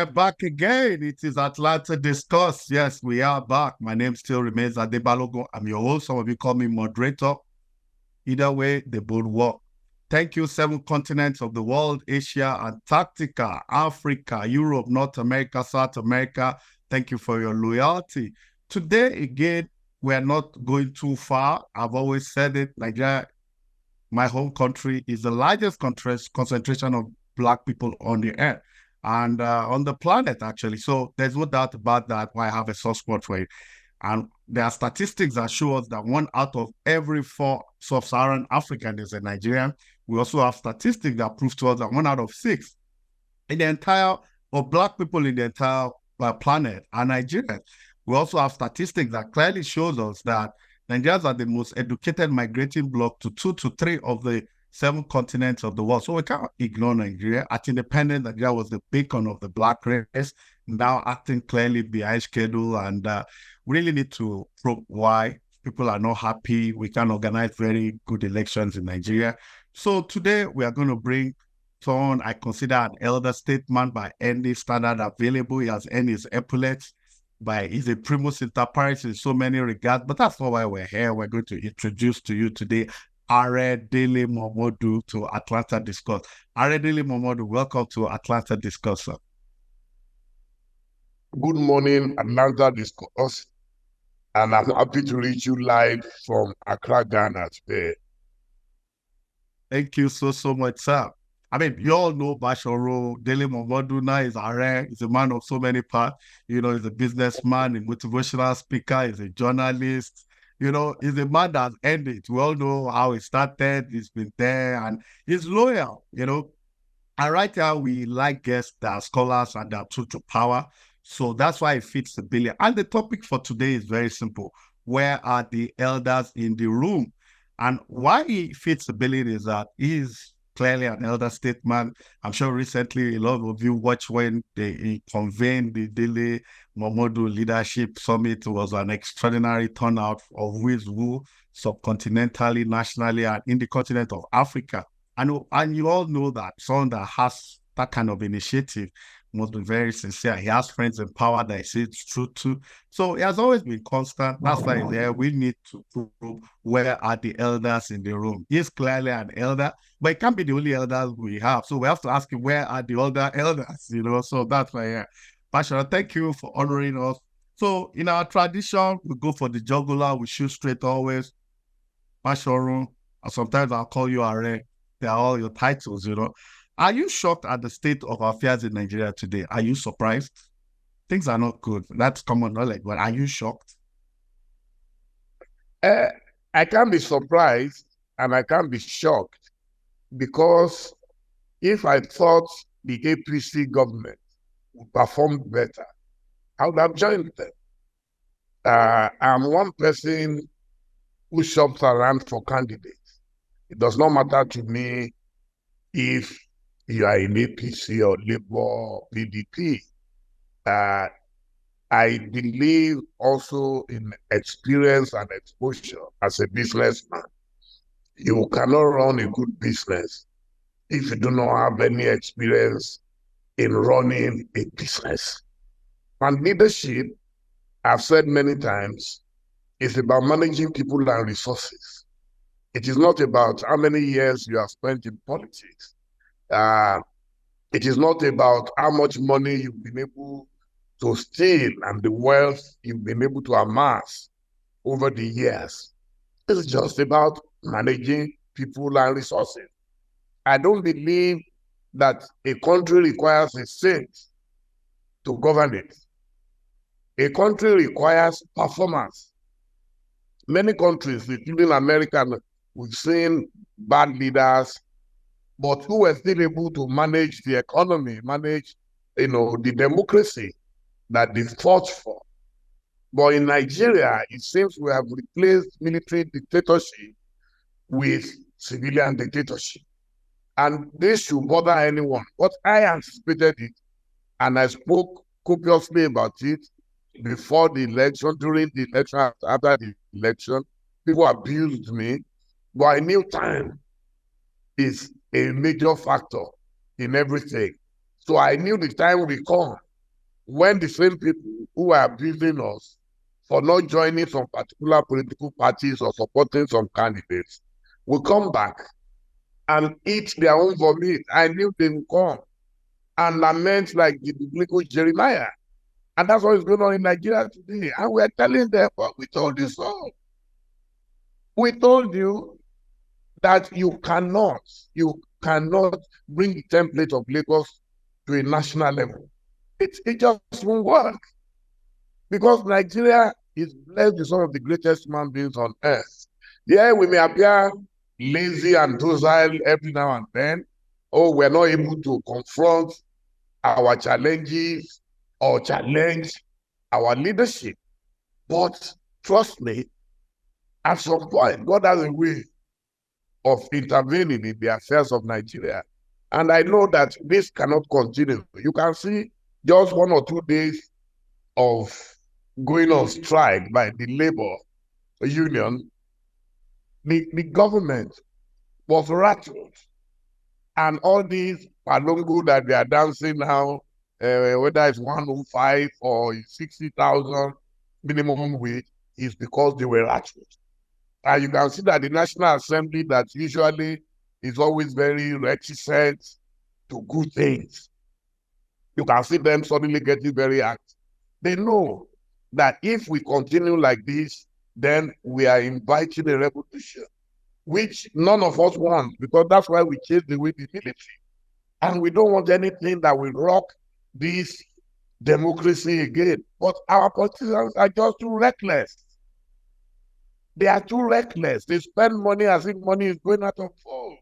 we're back again. It is Atlanta Discuss. Yes, we are back. My name still remains Adebalogo. I'm your host. Some of you call me moderator. Either way, they both work. Thank you, 7 continents of the world, Asia, Antarctica, Africa, Europe, North America, South America. Thank you for your loyalty. Today, again, we're not going too far. I've always said it, Nigeria, my home country, is the largest concentration of Black people on the earth and on the planet, actually. So there's no doubt about that, why I have a soft spot for it. And there are statistics that show us that 1 out of every 4 sub-Saharan Africans is a Nigerian. We also have statistics that prove to us that 1 out of 6 in the entire, of Black people in the entire planet are Nigerians. We also have statistics that clearly shows us that Nigerians are the most educated migrating bloc to 2 to 3 of the 7 continents of the world. So we can't ignore Nigeria. At independence, Nigeria was the beacon of the Black race, now acting clearly behind schedule, and we really need to probe why people are not happy. We can organize very good elections in Nigeria. So today we are going to bring someone I consider an elder statesman by any standard available. He has earned his epaulets. He's a primus inter pares in so many regards, but that's not why we're here. We're going to introduce to you today Aare Dele Momodu to Atlanta Discuss. Aare Dele Momodu, welcome to Atlanta Discuss, sir. Good morning, Atlanta Discuss, and I'm happy to reach you live from Accra, Ghana today. Thank you so much, sir. I mean, you all know Bashoro Dele Momodu now is Aare. He's a man of so many parts. You know, he's a businessman, a motivational speaker, he's a journalist. You know, he's a man that's ended. We all know how he started. He's been there and he's loyal, you know. And right now, we like guests that are scholars and that are true to power. So that's why it fits the billion. And the topic for today is very simple. Where are the elders in the room? And why he fits the billion is that he's clearly an elder statesman. I'm sure recently a lot of you watched when they convened the Dele Momodu Leadership Summit. It was an extraordinary turnout of who is who, subcontinentally, nationally, and in the continent of Africa. And you all know that someone that has that kind of initiative must be very sincere. He has friends in power that he says true to. So he has always been constant. That's why he's there. We need to prove where are the elders in the room. He's clearly an elder, but it can't be the only elders we have. So we have to ask him, where are the older elders? You know, so that's why, yeah. Pastor, thank you for honoring us. So in our tradition, we go for the jugular, we shoot straight always. Pastor, and sometimes I'll call you Aare. They're all your titles, you know. Are you shocked at the state of affairs in Nigeria today? Are you surprised? Things are not good. That's common knowledge, but are you shocked? I can't be surprised and I can't be shocked, because if I thought the APC government would perform better, I would have joined them. I'm one person who shops around for candidates. It does not matter to me if you are in APC or Labour or PDP. I believe also in experience and exposure as a businessman. You cannot run a good business if you do not have any experience in running a business. And leadership, I've said many times, is about managing people and resources. It is not about how many years you have spent in politics. It is not about how much money you've been able to steal and the wealth you've been able to amass over the years. It's just about managing people and resources. I don't believe that a country requires a saint to govern it. A country requires performance. Many countries, including America, we've seen bad leaders, but who were still able to manage the economy, manage, the democracy that they fought for. But in Nigeria, it seems we have replaced military dictatorship with civilian dictatorship. And this should bother anyone. But I anticipated it, and I spoke copiously about it before the election, during the election, after the election. People abused me, but I knew time is a major factor in everything. So I knew the time will come when the same people who are abusing us for not joining some particular political parties or supporting some candidates will come back and eat their own vomit. I knew they would come and lament like the biblical Jeremiah. And that's what is going on in Nigeria today. And we're telling them, but we told you so. We told you that you cannot bring the template of Lagos to a national level. It just won't work. Because Nigeria is blessed with some of the greatest human beings on earth. Yeah, we may appear lazy and docile every now and then. Oh, we're not able to confront our challenges or challenge our leadership. But trust me, at some point, God has a way of intervening in the affairs of Nigeria. And I know that this cannot continue. You can see just 1 or 2 days of going on strike by the labor union, the government was rattled. And all these palongo that they are dancing now, whether it's 105 or 60,000 minimum wage, is because they were rattled. And you can see that the National Assembly, that usually is always very reticent to good things, you can see them suddenly getting very active. They know that if we continue like this, then we are inviting a revolution, which none of us want, because that's why we chased away the military. And we don't want anything that will rock this democracy again. But our politicians are just too reckless. They are too reckless. They spend money as if money is going out of vogue.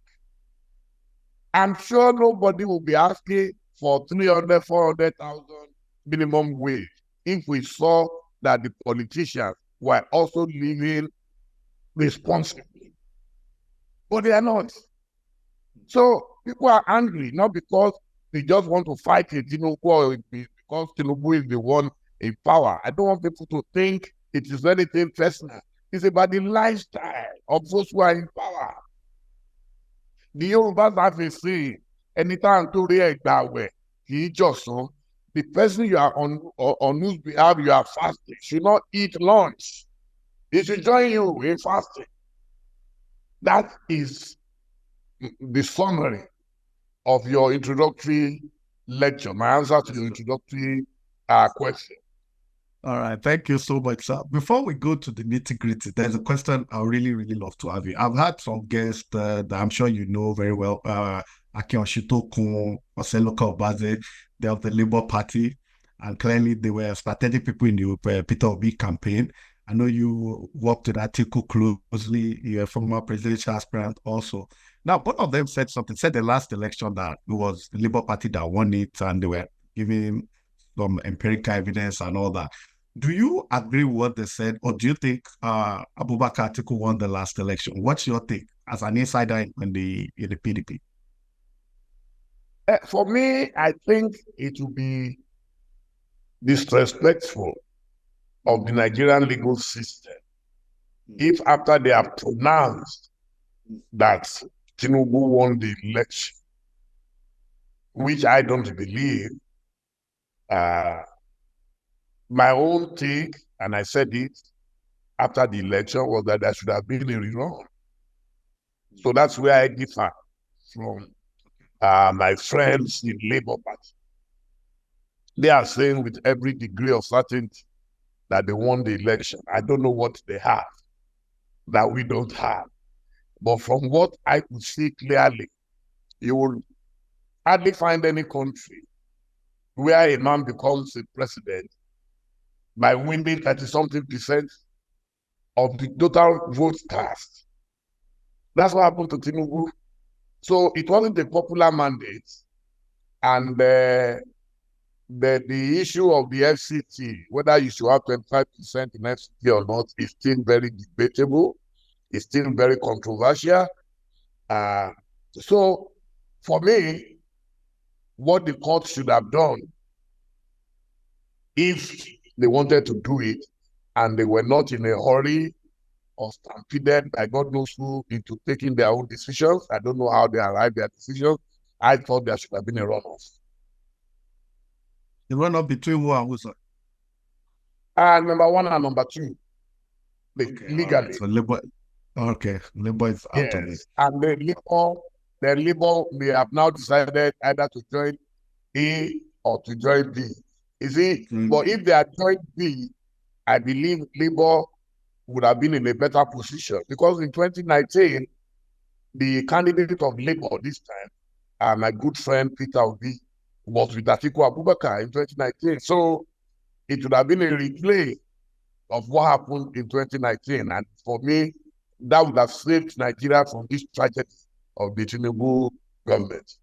I'm sure nobody will be asking for 300, 400,000 minimum wage if we saw that the politicians were also living responsibly. But they are not. So people are angry, not because they just want to fight Tinubu or because Tinubu is the one in power. I don't want people to think it is anything personal. It's about the lifestyle of those who are in power. The Yorubas have a saying, anytime to react that way, he just so the person you are on whose behalf you are fasting should not eat lunch. He should join you in fasting. That is the summary of your introductory lecture, my answer to your introductory question. All right, thank you so much, sir. Before we go to the nitty-gritty, there's a question I really, really love to have you. I've had some guests that I'm sure you know very well, Akin Oshitokun, Oseloka Obaze, they're of the Labour Party, and clearly they were strategic people in the Peter Obi campaign. I know you worked with Atiku closely, you're a former presidential aspirant also. Now, both of them said the last election that it was the Labour Party that won it, and they were giving some empirical evidence and all that. Do you agree with what they said, or do you think Abubakar Atiku won the last election? What's your take as an insider in the PDP? For me, I think it would be disrespectful of the Nigerian legal system if after they have pronounced that Tinubu won the election, which I don't believe, my own take, and I said it after the election, was that there should have been a rerun. So that's where I differ from my friends in Labour Party. They are saying with every degree of certainty that they won the election. I don't know what they have that we don't have. But from what I could see clearly, you will hardly find any country where a man becomes a president by winning 30-something% of the total votes cast. That's what happened to Tinubu. So it wasn't a popular mandate. And the issue of the FCT, whether you should have 25% in FCT or not, is still very debatable. It's still very controversial. So for me, what the court should have done, if they wanted to do it and they were not in a hurry or stampeded by God knows who into taking their own decisions, I don't know how they arrived at their decisions, I thought there should have been a runoff. The run-up between who and who, sir? Number one and number two, legally. Right. So Labour, okay, Labour is out of it. Yes, and the Labour may have now decided either to join A or to join B. You see, but if they had joined B, I believe Labour would have been in a better position, because in 2019, the candidate of Labour this time, my good friend Peter Obi, was with Atiku Abubakar in 2019. So it would have been a replay of what happened in 2019. And for me, that would have saved Nigeria from this tragedy of the Tinubu government.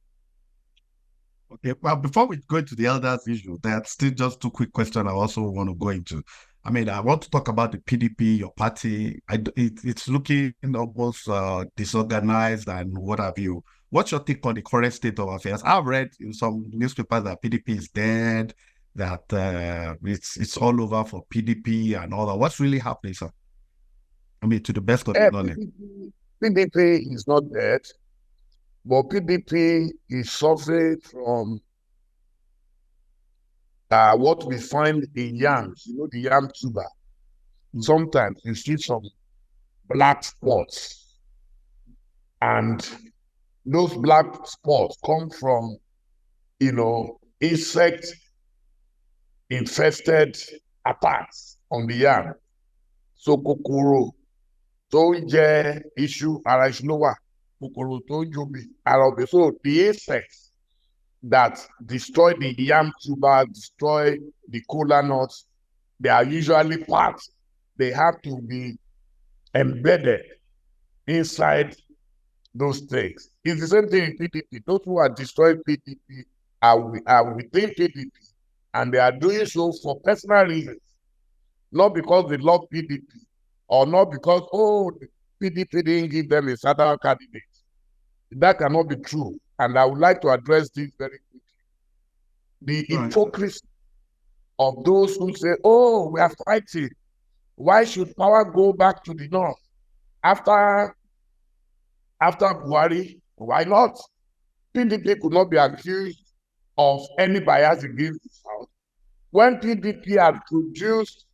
Okay, well, before we go into the elders issue, there's still just two quick questions I also want to go into. I mean, I want to talk about the PDP, your party. It's looking almost disorganized and what have you. What's your take on the current state of affairs? I've read in some newspapers that PDP is dead, that it's all over for PDP and all that. What's really happening, sir? I mean, to the best of your knowledge. PDP is not dead, but PDP is suffering from what we find in yams, the yam tuber. Sometimes you see some black spots, and those black spots come from, insect infested attacks on the yam. So kokoro tó ń jẹ iṣu ara iṣu ló wà, kokoro tó ń jobi ara ọbẹ̀. So the insects that destroy the yam tuber, destroy the kola nuts, they are usually parts. They have to be embedded inside those things. It's the same thing in PDP. Those who are destroying PDP are within PDP, and they are doing so for personal reasons, not because they love PDP or not because, PDP didn't give them a certain candidate. That cannot be true. And I would like to address this very quickly. The hypocrisy of those who say, we are fighting. Why should power go back to the north? After Buhari, why not? PDP could not be accused of any bias against the South. When PDP had produced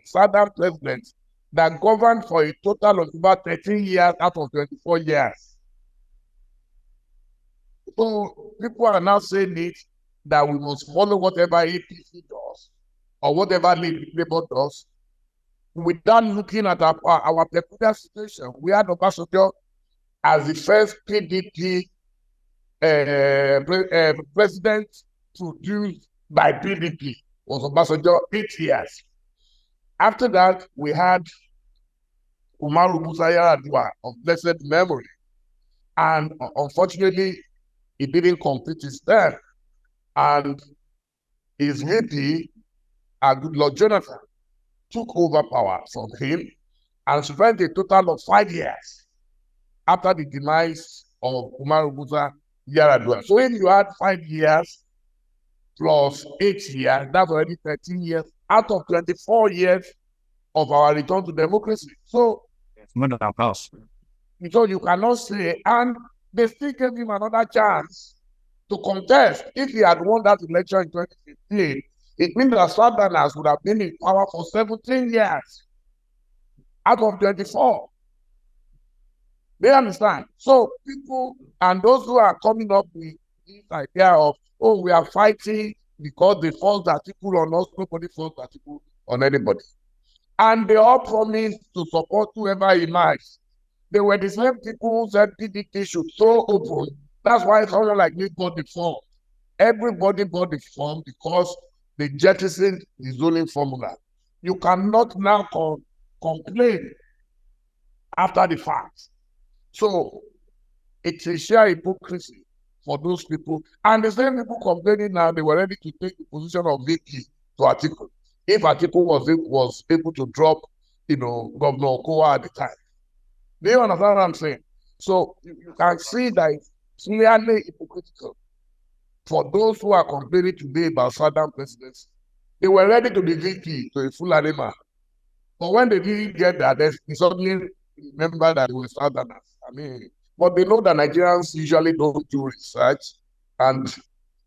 southern presidents that governed for a total of about 13 years out of 24 years. So people are now saying it that we must follow whatever APC does or whatever Labour does without looking at our peculiar situation. We had Obasanjo as the first PDP president produced by PDP, was Obasanjo 8 years. After that, we had Umaru Musa Yar'Adua of blessed memory. And unfortunately, he didn't complete his term. And his VP, Goodluck Jonathan, took over power from him and spent a total of 5 years after the demise of Umaru Musa Yar'Adua. So if you add 5 years plus 8 years, that's already 13 years out of 24 years of our return to democracy. So it's more than a house. So you cannot say, and they still gave him another chance to contest. If he had won that election in 2015, it means that Southerners would have been in power for 17 years out of 24. They understand. So people and those who are coming up with this idea of, we are fighting because they forced Atiku on us, nobody forced Atiku on anybody. And they all promised to support whoever emerged. They were the same people who said PDP should throw open. That's why someone like me got the form. Everybody got the form because they jettisoned the zoning formula. You cannot now complain after the fact. So it's a sheer hypocrisy for those people. And the same people complaining now, they were ready to take the position of VP to Atiku. If Atiku was able to drop, Governor Okowa at the time. Do you understand what I'm saying? So you can see that it's clearly hypocritical for those who are complaining today about Southern presidents. They were ready to be VP to a full arena. But when they didn't get that, they suddenly remember that they were Southerners. But they know that Nigerians usually don't do research. And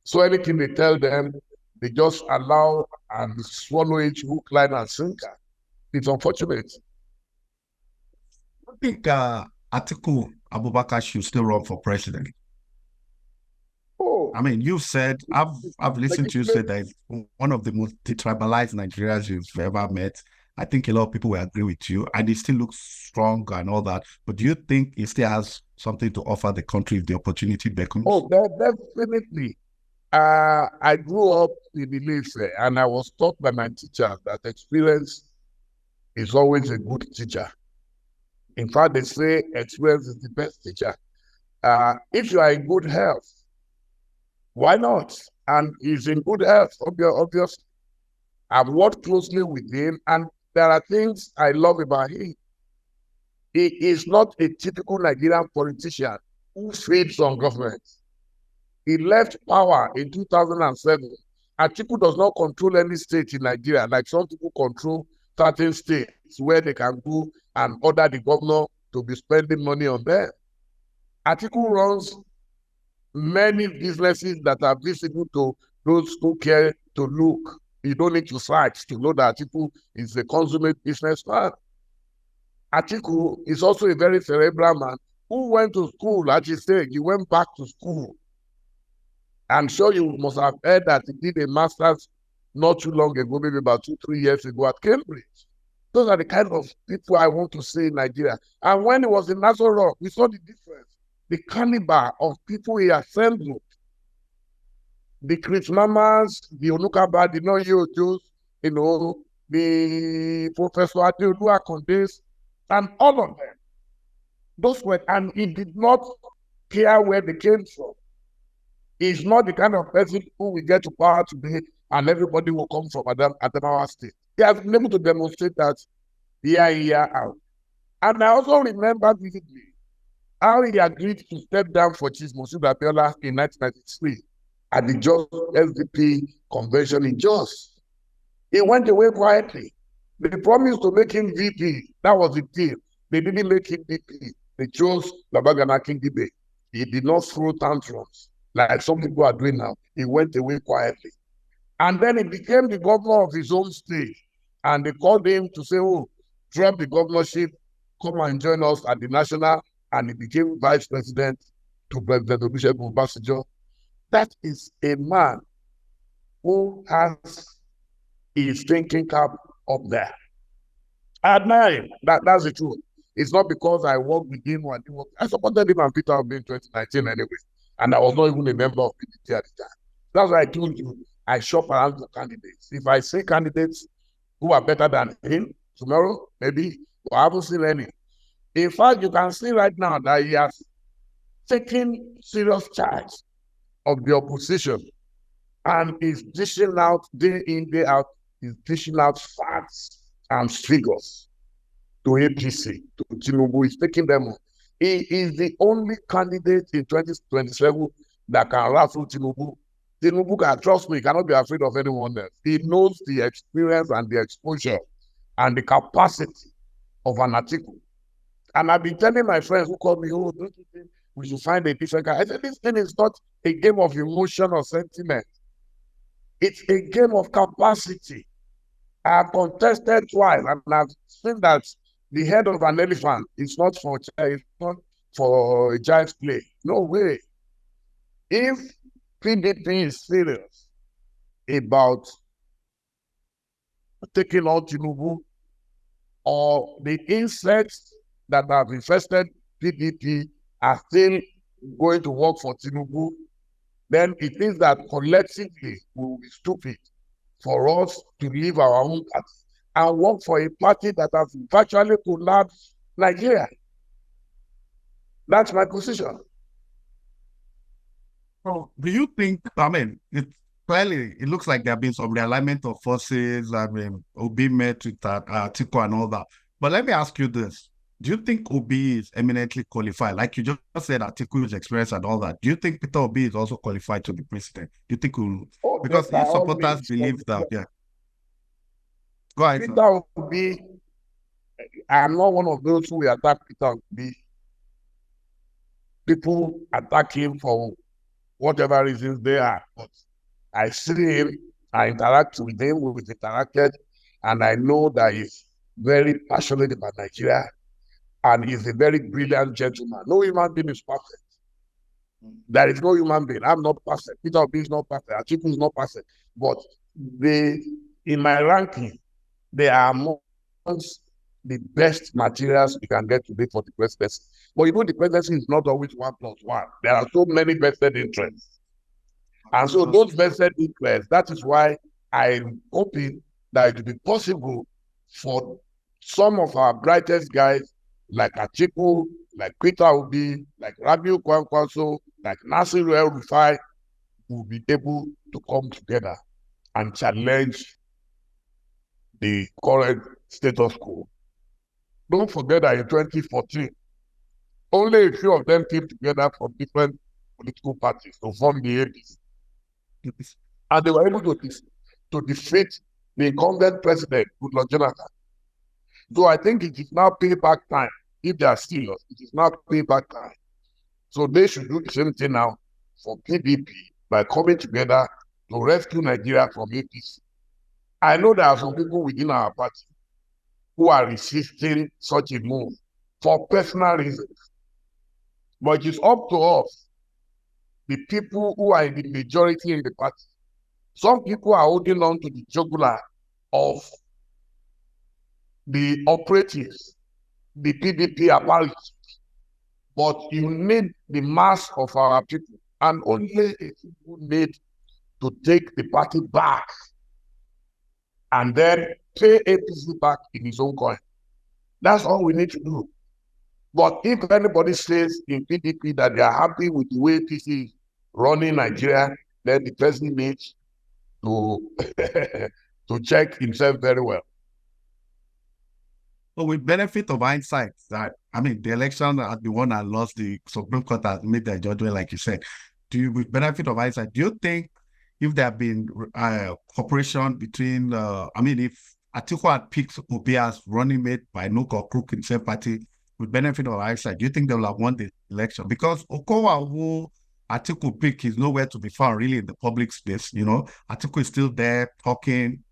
so anything they tell them, They just allow and swallow it hook, line, and sinker. It's unfortunate. I think Atiku Abubakar should still run for president. Oh, I mean, you've said, I've listened to you say that it's one of the most detribalized Nigerians you've ever met. I think a lot of people will agree with you, and he still looks strong and all that. But do you think he still has something to offer the country if the opportunity beckons? Oh, definitely. I grew up in Ilefe, and I was taught by my teacher that experience is always a good teacher. In fact, they say experience is the best teacher. If you are in good health, why not? And he's in good health, obviously. I've worked closely with him, and there are things I love about him. He is not a typical Nigerian politician who feeds on government. He left power in 2007. Atiku does not control any state in Nigeria, like some people control certain states where they can go and order the governor to be spending money on them. Atiku runs many businesses that are visible to those who care to look. You don't need to search to know that Atiku is a consummate businessman. Atiku is also a very cerebral man who went to school, as he said, he went back to school. I'm sure you must have heard that he did a master's not too long ago, maybe about 2-3 years ago at Cambridge. Those are the kind of people I want to see in Nigeria. And when he was in Nassau Rock, we saw the difference, the caliber of people he assembled. The Chris Mamas, the Onukaba, the Noyojos, the Professor Adeolu Akondes, and all of them. Those were, and he did not care where they came from. He's not the kind of person who will get to power today and everybody will come from Adamawa State. He has been able to demonstrate that year out. And I also remember vividly how he agreed to step down for Chief Moshood Abiola in 1993 at the Jos SDP convention in Jos. He went away quietly. They promised to make him VP. That was the deal. They didn't make him VP. They chose Babagana Kingibe. He did not throw tantrums like some people are doing now. He went away quietly. And then he became the governor of his own state. And they called him to say, oh, drop the governorship, come and join us at the national. And he became vice president to President Olusegun Obasanjo. That is a man who has his thinking cap up there. I admire him. That's the truth. It's not because I worked with him or I didn't work. I supported him and Peter Obi in 2019 anyway. And I was not even a member of PDP at the time. That's why I told you I shop around for candidates. If I see candidates who are better than him tomorrow, maybe, I haven't seen any. In fact, you can see right now that he has taken serious charge of the opposition and is dishing out day in, day out, is dishing out facts and figures to APC, to Tinubu. He's taking them on. He is the only candidate in 2027 that can raffle Tinubu. Tinubu can, trust me, cannot be afraid of anyone else. He knows the experience and the exposure and the capacity of an Atiku. And I've been telling my friends who call me, oh, don't you think we should find a different guy? I said, this thing is not a game of emotion or sentiment. It's a game of capacity. I have contested twice, and I've seen that the head of an elephant is not for a child's play. No way. If PDP is serious about taking out Tinubu, or the insects that have infested PDP are still going to work for Tinubu, then it means that collectively we will be stupid for us to leave our own party and work for a party that has virtually collapsed Nigeria. That's my position. So do you think, I mean, it looks like there have been some realignment of forces. I mean, Obi met with Atiku and all that. But let me ask you this. Do you think Obi is eminently qualified? Like you just said, Atiku's experience and all that. Do you think Peter Obi is also qualified to be president? Do you think we'll, because his supporters believe that, yeah. Go ahead. Peter Obi, I'm not one of those who will attack Peter Obi. People attack him for whatever reasons they are. But I see him I interact with him, we've interacted, and I know that he's very passionate about Nigeria, and he's a very brilliant gentleman. No human being is perfect. There is no human being. I'm not perfect. Peter Obi is not perfect. Atiku is not perfect. But they, in my ranking, they are amongst the best materials you can get today for the presidency. But you know, the presidency is not always 1+1. There are so many vested interests. And so those vested interests, that is why I'm hoping that it will be possible for some of our brightest guys like Atiku, like Peter Obi, like Rabiu Kwankwaso, like Nasir El-Rufai, will be able to come together and challenge the current status quo. Don't forget that in 2014, only a few of them came together from different political parties to form the APC. And they were able to defeat the incumbent president, Goodluck Jonathan. So I think it is now payback time. If they are serious, it is now payback time. So they should do the same thing now for PDP by coming together to rescue Nigeria from APC. I know there are some people within our party who are resisting such a move for personal reasons. But it is up to us, the people who are in the majority in the party. Some people are holding on to the jugular of the operatives, the PDP apparatus. But you need the mass of our people, and only a people need to take the party back and then pay APC back in his own coin. That's all we need to do. But if anybody says in PDP that they are happy with the way APC is running Nigeria, then the person needs to to check himself very well. So with benefit of hindsight, that I mean, the election had the one that lost, the Supreme Court has made their judgment, like you said. With benefit of hindsight, do you think if there have been cooperation between, I mean, if Atiku had picked Obi as running mate by Nook or Crook in the same party, with benefit of hindsight, do you think they will have won the election? Because Okowa, who Atiku pick, is nowhere to be found really in the public space. You know, Atiku is still there talking,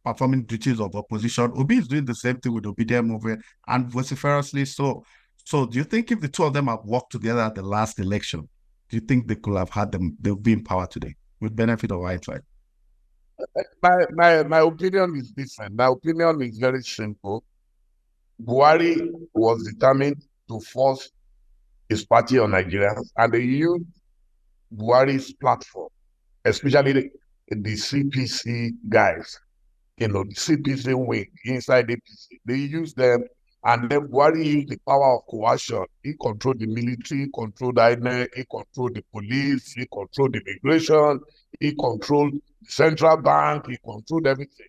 performing duties of opposition. Obi is doing the same thing with Obedient Movement, and vociferously so. So do you think if the two of them have worked together at the last election, do you think they could have had them, they'll be in power today with benefit of hindsight? My opinion is different. My opinion is very simple. Buhari was determined to force his party on Nigerians, and they used Buhari's platform, especially the CPC guys, you know, the CPC wing inside APC. They used them, and then Buhari used the power of coercion. He controlled the military, he controlled the INEC, he controlled the police, he controlled immigration, he controlled the central bank, he controlled everything.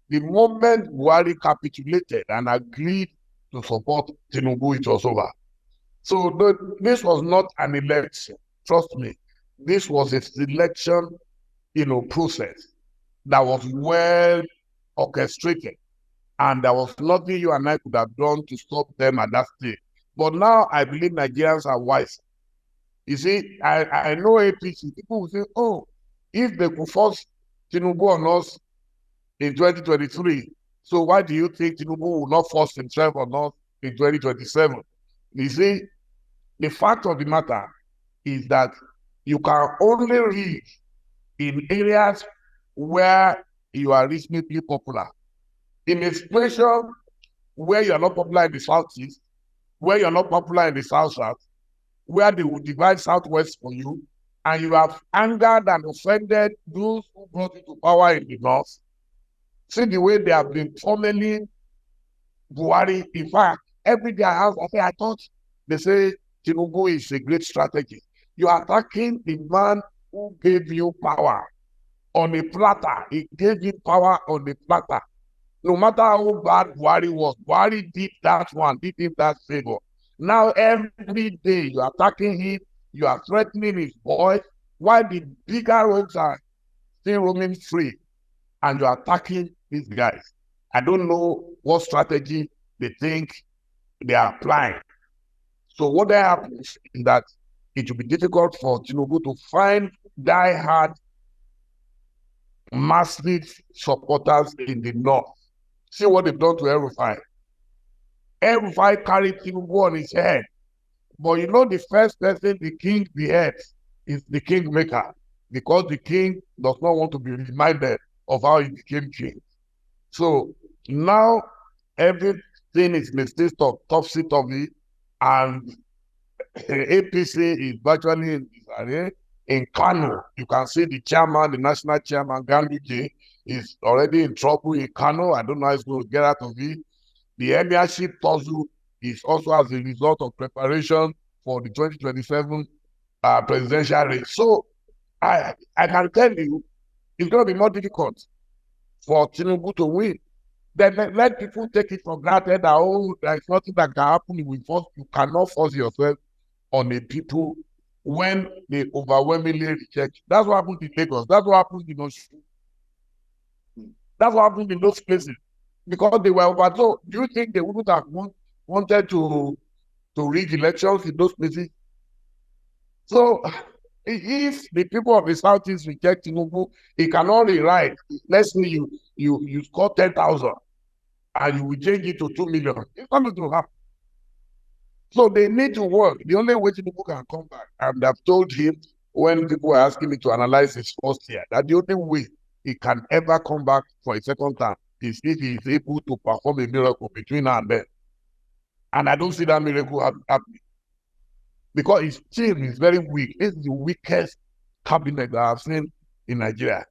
The moment Buhari capitulated and agreed to support Tinubu, it was over. So this was not an election. Trust me, this was a selection, process that was well orchestrated, and there was nothing you and I could have done to stop them at that stage. But now I believe Nigerians are wise. You see, I know APC people will say, "Oh, if they could force Tinubu on us in 2023, so why do you think Tinubu will not force himself on us in 2027?" You see, the fact of the matter is that you can only reach in areas where you are reasonably popular. In a situation where you are not popular in the Southeast, where you are not popular in the South-South, where they will divide Southwest for you, and you have angered and offended those who brought you to power in the North. See the way they have been pummeling Buhari. In fact, every day I thought they say Tinubu is a great strategy. You are attacking the man who gave you power on a platter. He gave you power on a platter. No matter how bad Buhari was, Buhari did that one, did him that favor. Now every day you are attacking him, you are threatening his boys, while the bigger rogues are still roaming free, and you are attacking these guys. I don't know what strategy they think they are applying. So what happens is that it will be difficult for Tinubu to find die-hard massive supporters in the north. See what they've done to El-Rufai. El-Rufai carried Tinubu on his head. But you know, the first person the king beheads is the kingmaker, because the king does not want to be reminded of how he became king. So now everything is in a state of topsy-turvy, and APC is virtually in disarray. In Kano, you can see the chairman, the national chairman, Ganduje, is already in trouble in Kano. I don't know how he's going to get out of it. The emirship puzzle is also as a result of preparation for the 2027 presidential race. So I can tell you, it's going to be more difficult for Tinubu to win. Then let people take it for granted that, oh, there's nothing that can happen. You cannot force yourself on the people when they overwhelmingly reject. That's what happened in Lagos. That's what happened in Osun. That's what happened in those places, because they were overthrown. Do you think they wouldn't have wanted to rig elections in those places? So if the people of the Southeast reject Tinubu, he cannot rewrite. Let's say you score 10,000 and you will change it to 2 million. It's not going to happen. So they need to work. The only way Tinubu can come back, and I've told him when people were asking me to analyze his first year, that the only way he can ever come back for a second time is if he is able to perform a miracle between now and then. And I don't see that miracle happening, because his team is very weak. It's the weakest cabinet that I've seen in Nigeria.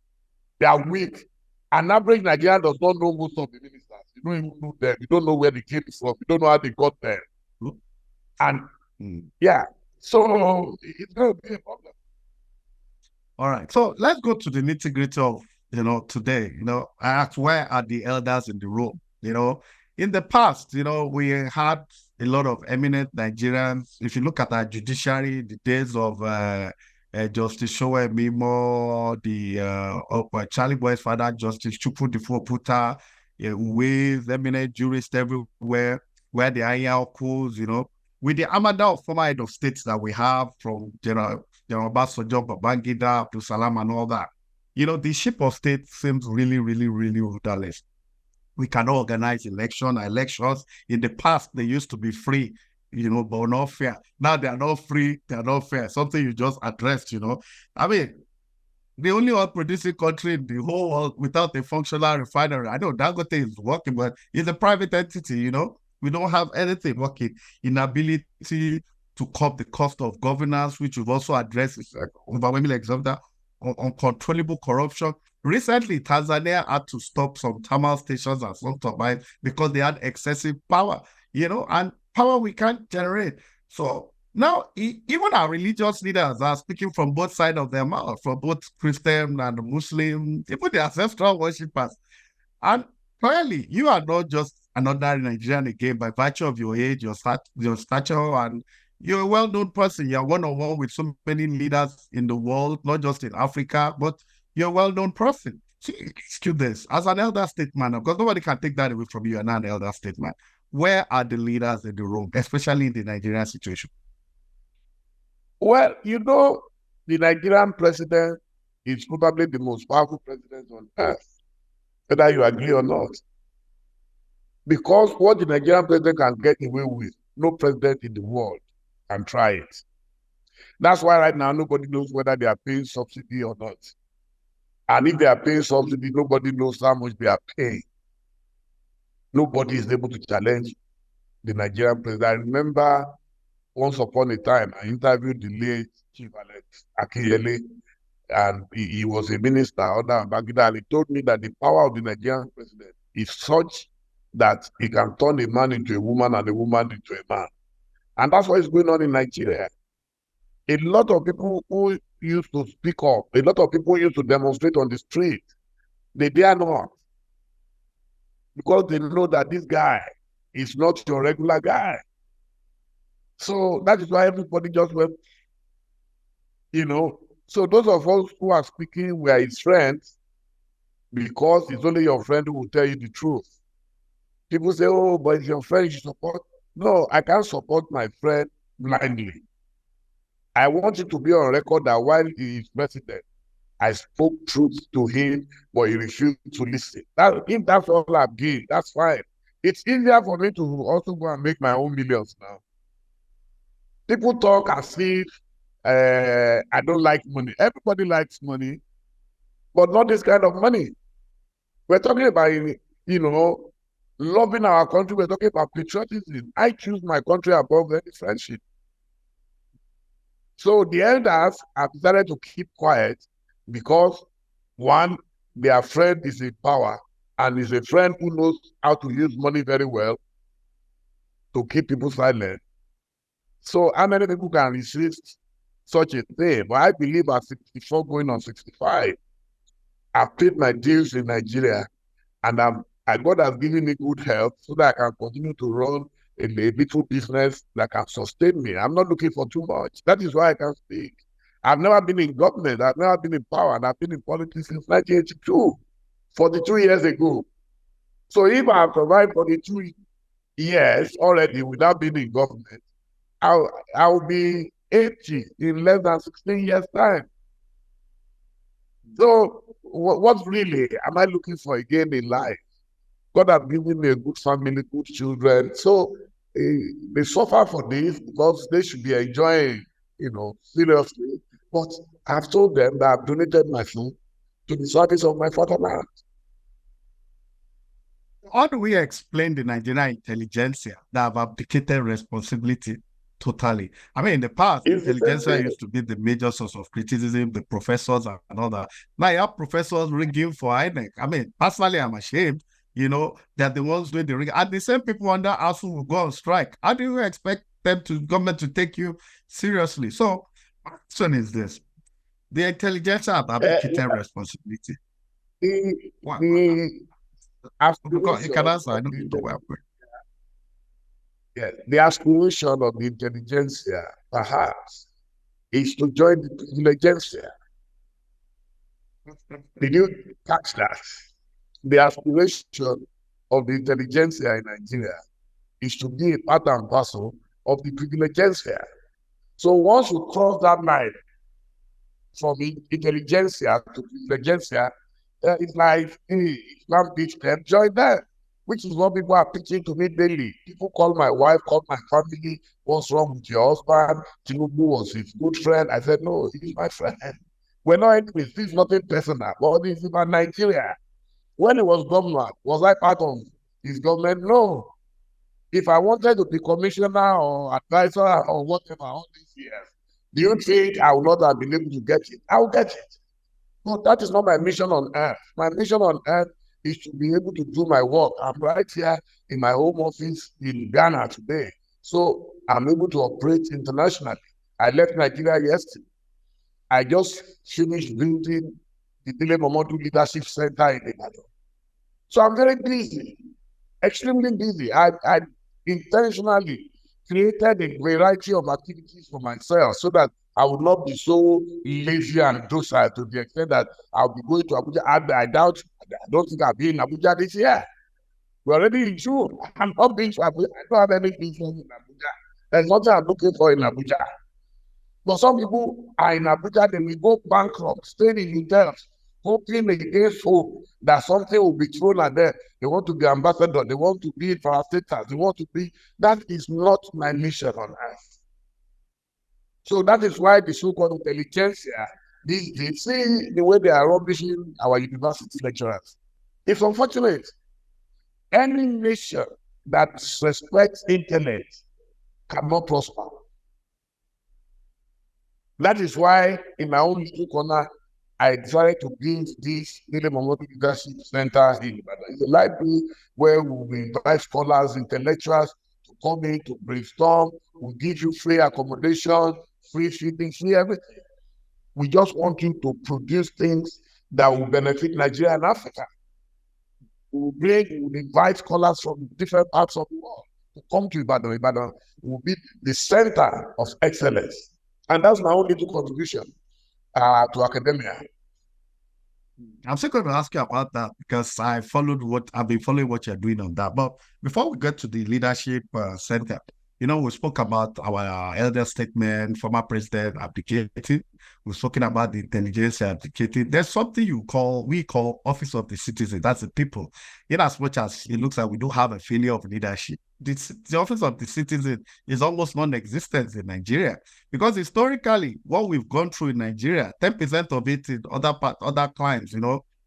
They are weak. An average Nigerian does not know most of the ministers. You don't even know them. You don't know where they came from. You don't know how they got there. And yeah, so it's going to be a problem. All right. So let's go to the nitty-gritty of, today. I asked, where are the elders in the room? In the past, we had a lot of eminent Nigerians. If you look at our judiciary, the days of Justice Showe Mimo, Charlie Boy's father, Justice Chukwudifo Puta, with eminent jurists everywhere, where the Ayakus, with the armada of former head of states that we have, from General Obasanjo, Babangida, Abdul Salam, and all that, the ship of state seems really, really, really rudderless. We cannot organize elections. In the past, they used to be free, but not fair. Now they are not free, they are not fair. Something you just addressed, I mean, the only oil-producing country in the whole world without a functional refinery. I know Dangote is working, but it's a private entity, We don't have anything working. Inability to curb the cost of governance, which we've also addressed, is overwhelmingly example, uncontrollable corruption. Recently, Tanzania had to stop some thermal stations and some turbines because they had excessive power, and power we can't generate. So now, even our religious leaders are speaking from both sides of their mouth, from both Christian and Muslim, even the ancestral worshippers. And clearly, you are not just an ordinary Nigerian again by virtue of your age, your stature, and you're a well-known person. You're one-on-one with so many leaders in the world, not just in Africa, but you're a well-known person. So, excuse this, as an elder statesman, because nobody can take that away from you, you're not an elder statesman. Where are the leaders in the room, especially in the Nigerian situation? Well, the Nigerian president is probably the most powerful president on earth, whether you agree or not. Because what the Nigerian president can get away with, no president in the world can try it. That's why right now nobody knows whether they are paying subsidy or not. And if they are paying subsidy, nobody knows how much they are paying. Nobody is able to challenge the Nigerian president. I remember once upon a time, I interviewed the late Chief Alex Akinyele, and he was a minister under Babangida, and he told me that the power of the Nigerian president is such that he can turn a man into a woman and a woman into a man. And that's what is going on in Nigeria. A lot of people who used to speak up, a lot of people used to demonstrate on the street, they dare not. Because they know that this guy is not your regular guy. So that is why everybody just went, So those of us who are speaking, we are his friends, because it's only your friend who will tell you the truth. People say, oh, but it's your friend you support. No, I can't support my friend blindly. I want it to be on record that while he is president, I spoke truth to him, but he refused to listen. If that's all I've gained, that's fine. It's easier for me to also go and make my own millions now. People talk as if I don't like money. Everybody likes money, but not this kind of money. We're talking about, loving our country. We're talking about patriotism. I choose my country above any friendship. So the elders have decided to keep quiet because, one, their friend is in power and is a friend who knows how to use money very well to keep people silent. So how many people can resist such a thing? But I believe at 64 going on 65, I've paid my dues in Nigeria, and God has given me good health so that I can continue to run a little business that can sustain me. I'm not looking for too much. That is why I can speak. I've never been in government. I've never been in power, and I've been in politics since 1982, 42 years ago. So if I have survived 42 years already without being in government, I'll be 80 in less than 16 years' time. So what really am I looking for again in life? God has given me a good family, good children. So they suffer for this because they should be enjoying, seriously. But I've told them that I've donated my son to the service of my fatherland. How do we explain the Nigerian intelligentsia that have abdicated responsibility totally? I mean, in the past, intelligentsia used to be the major source of criticism, the professors and all that. Now you have professors rigging for INEC. I mean, personally, I'm ashamed, that the ones doing the rigging. And the same people under ASU will go on strike. How do you expect government to take you seriously? So, my question is this. The intelligentsia have abdicated responsibility. You can answer. I don't know where I'm going. Yeah, the aspiration of the intelligentsia, perhaps, is to join the privilegentsia. Did you catch that? The aspiration of the intelligentsia in Nigeria is to be a part and parcel of the privilegentsia. So once you cross that line from intelligentsia to privilegentsia, it's like, hey, Islam teach them, join them, which is what people are preaching to me daily. People call my wife, call my family, what's wrong with your husband? Tinubu was his good friend. I said, no, he's my friend. We're not enemies. This is nothing personal, but this is about Nigeria. When he was governor, was I part of his government? No. If I wanted to be commissioner or advisor or whatever all these years, do you think I would not have been able to get it? I will get it. But that is not my mission on earth. My mission on earth is to be able to do my work. I'm right here in my home office in Ghana today. So I'm able to operate internationally. I left Nigeria yesterday. I just finished building the Dele Momodu Leadership Center in Ibadan. So I'm very busy, extremely busy. I intentionally created a variety of activities for myself so that I would not be so lazy and docile to the extent that I'll be going to Abuja. I don't think I'll be in Abuja this year. We're already in June. I'm not being to Abuja. I don't have any business in Abuja. There's nothing I'm looking for in Abuja. But some people are in Abuja, they will go bankrupt, staying in hotels, hoping against hope that something will be thrown at them. They want to be ambassador, they want to be parastatals, they want to be. That is not my mission on earth. So that is why the so-called intelligentsia, they see the way they are rubbishing our university lecturers. It's unfortunate. Any nation that respects intellect cannot prosper. That is why in my own little corner, I decided to build this Dele Momodu Leadership Center in Ibadan. It's a library where we invite scholars, intellectuals to come in to brainstorm. We give you free accommodation, free feeding, free everything. We just want you to produce things that will benefit Nigeria and Africa. We invite scholars from different parts of the world to come to Ibadan. Ibadan will be the center of excellence. And that's my own little contribution to academia. I'm still going to ask you about that because I've been following what you're doing on that. But before we get to the leadership center, We spoke about our elder statesman, former president abdicating. We've spoken about the intelligentsia abdicating. There's something we call office of the citizen. That's the people. In as much as it looks like we do have a failure of leadership, the office of the citizen is almost non-existent in Nigeria. Because historically, what we've gone through in Nigeria, 10% of it in other climes,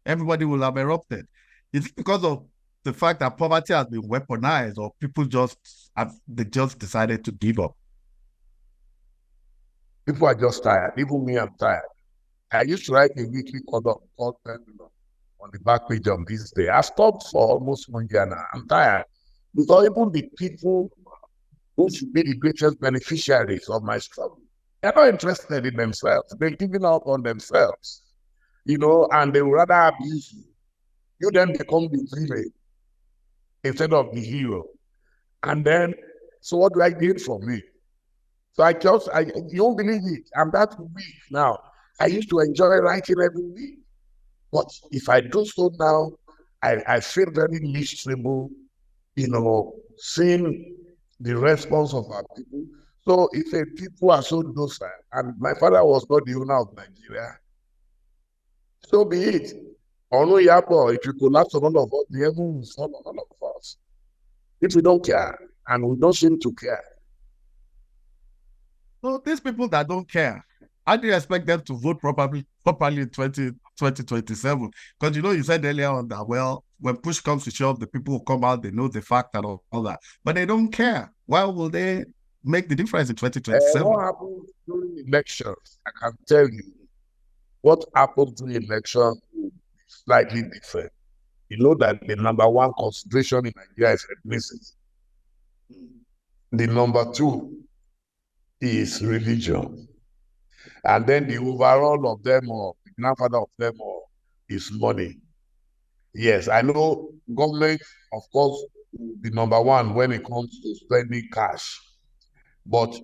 everybody will have erupted. Is it because of the fact that poverty has been weaponized, or people just decided to give up? People are just tired. Even me, I'm tired. I used to write a weekly column called Benevolent on the back page of This Day. I stopped for almost 1 year now. I'm tired. Because even the people who should be the greatest beneficiaries of my struggle, they're not interested in themselves. They're giving up on themselves, and they would rather abuse you. You then become the villain instead of the hero. And then, so what do I gain from it? So you won't believe it. I'm that weak now. I used to enjoy writing every week. But if I do so now, I feel very miserable, seeing the response of our people. So if people are so docile, and my father was not the owner of Nigeria, so be it. Ono Yabo, if you collapse on all of us, the heaven will fall on all of us. If we don't care, and we don't seem to care. So these people that don't care, how do you expect them to vote properly in 2027? Because you said earlier on that, well, when push comes to shove, the people who come out, they know the fact and all that. But they don't care. Why will they make the difference in 2027? What happens during elections? I can tell you. What happens during elections will be slightly different. You know that the number one consideration in Nigeria is ethnicity. The number two is religion. And then the overall of them all, the grandfather of them all, is money. Yes, I know government, of course, will be number one when it comes to spending cash. But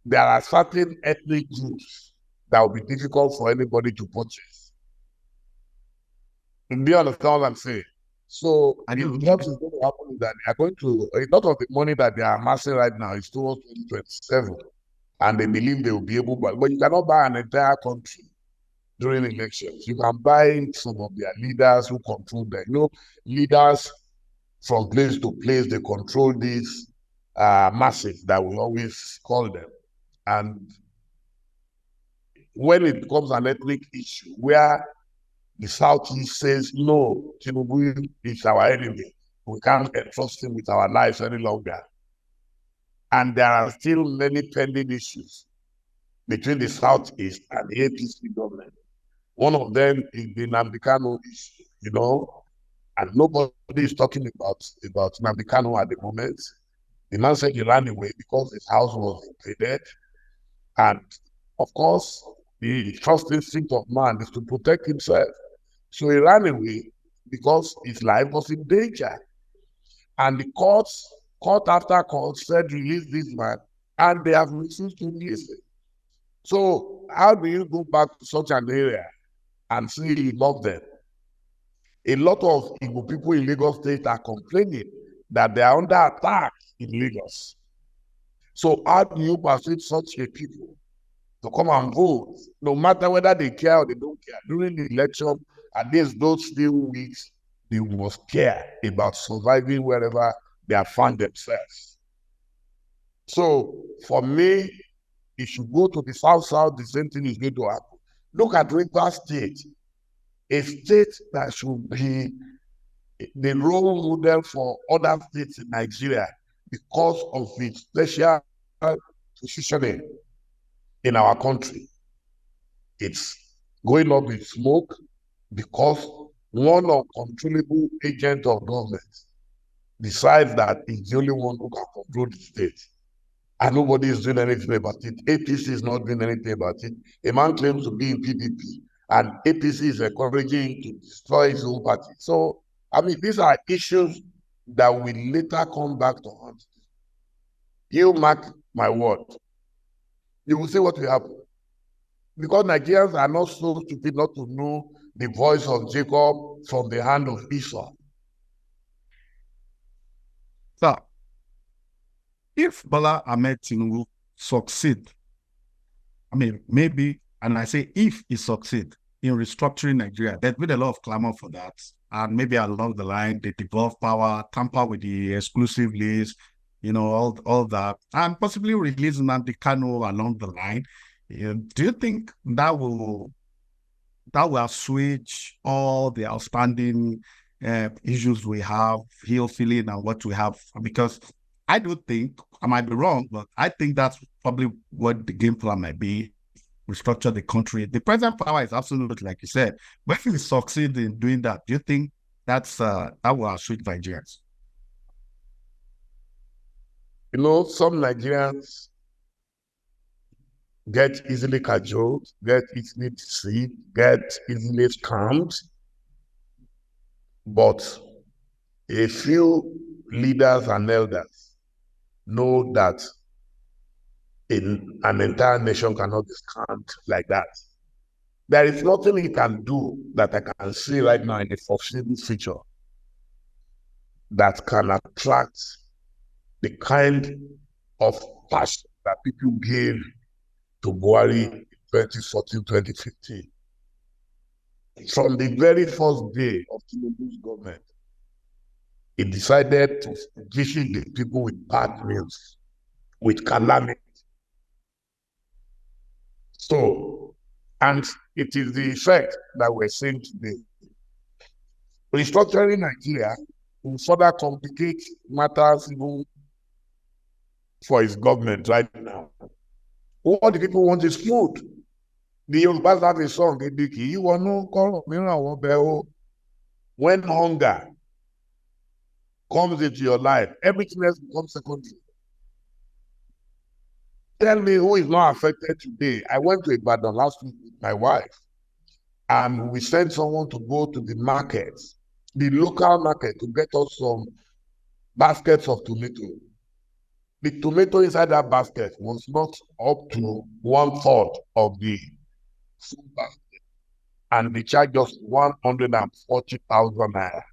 there are certain ethnic groups that will be difficult for anybody to purchase. Do you understand what I'm saying? So what is going to happen is that they are going to, a lot of the money that they are amassing right now is towards 2027. And they believe they will be able to, but you cannot buy an entire country during elections. You can buy some of their leaders who control them. Leaders from place to place, they control these masses that we always call them. And when it becomes an ethnic issue where the Southeast says, no, Tinubu is our enemy, we can't entrust him with our lives any longer. And there are still many pending issues between the Southeast and the APC government. One of them is the Nnamdi Kanu issue, and nobody is talking about Nnamdi Kanu at the moment. The man said he ran away because his house was invaded. And of course, the first instinct of man is to protect himself. So he ran away because his life was in danger. And the court after court said release this man, and they have refused to release him. So how do you go back to such an area and say you love them? A lot of Igbo people in Lagos State are complaining that they are under attack in Lagos. So how do you persuade such a people to come and vote, no matter whether they care or they don't care? During the election, at least those few weeks, they must care about surviving wherever they have found themselves. So for me, if you go to the South, the same thing is going to happen. Look at Rivers State, a state that should be the role model for other states in Nigeria because of its special positioning in our country. It's going up in smoke because one uncontrollable agent of government decides that he's the only one who can control the state. And nobody is doing anything about it. APC is not doing anything about it. A man claims to be in PDP, and APC is encouraging him to destroy his own party. So, these are issues that will later come back to haunt. You mark my word. You will see what will happen. Because Nigerians are not so stupid not to know the voice of Jacob from the hand of Esau. So, if Bola Ahmed Tinubu succeed, I mean, maybe, and I say if he succeed in restructuring Nigeria, there's been a lot of clamor for that. And maybe along the line, they devolve power, tamper with the exclusive list, all that, and possibly release Nnamdi Kanu along the line. Do you think that will assuage all the outstanding issues we have, heal feeling, and what we have? Because I do think, I might be wrong, but I think that's probably what the game plan might be, restructure the country. The present power is absolutely, like you said, but if we succeed in doing that, do you think that will assuage Nigerians? Some Nigerians get easily cajoled, get easily deceived, get easily scammed. But a few leaders and elders know that an entire nation cannot be scammed like that. There is nothing he can do that I can see right now in the foreseeable future that can attract the kind of passion that people gave to Buhari in 2014, 2015. From the very first day of Tinubu's government, he decided to visit the people with bad news, with calamity. So, and it is the effect that we're seeing today. Restructuring Nigeria will further complicate matters even for his government right now. What the people want is food. The Yorubas have a song, when hunger comes into your life, everything else becomes secondary. Tell me who is not affected today. I went to Ibadan last week with my wife, and we sent someone to go to the market, the local market, to get us some baskets of tomato. The tomato inside that basket was not up to 1/3 of the full basket, and they charged us 140,000 naira.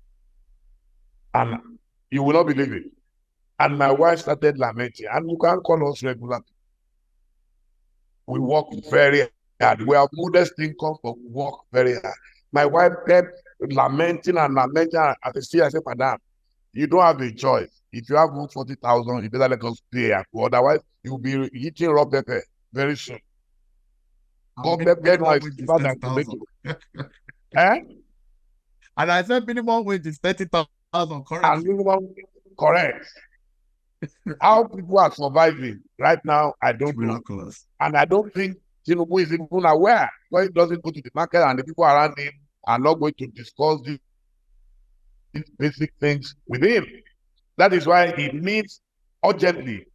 And you will not believe it. And my wife started lamenting, and you can't call us regular. We work very hard. We have modest income, but we work very hard. My wife kept lamenting and lamenting. At the I said, Madam, you don't have a choice. If you have 140,000, you better let us pay. Otherwise, you'll be eating raw pepper very soon. Minimum wage is 30,000. Eh? And I said minimum wage is 30,000, correct? And minimum, correct. How people are surviving right now, I don't know. And I don't think Tinubu is even aware, because he doesn't go to the market and the people around him are not going to discuss these basic things with him. That is why he needs urgently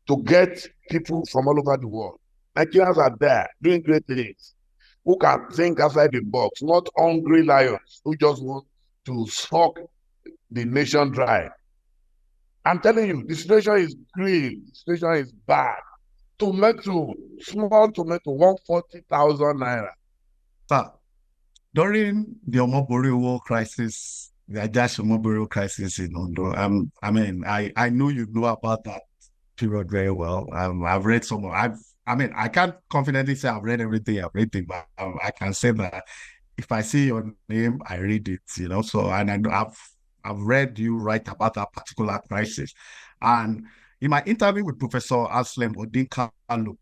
to get people from all over the world. Nigerians are there doing great things, who can think outside the box, not hungry lions who just want to suck the nation dry. I'm telling you, the situation is green. The situation is bad. Tomato, small tomato, 140,000 naira. Sir, during the Omoboriwo crisis, the Ajash Omoboriwo crisis in Ondo, I know you know about that period very well. I've read some. I can't confidently say I've read everything, but I can say that if I see your name, I read it. So and I know I've read you write about that particular crisis. And in my interview with Professor Aslem Odinkalu,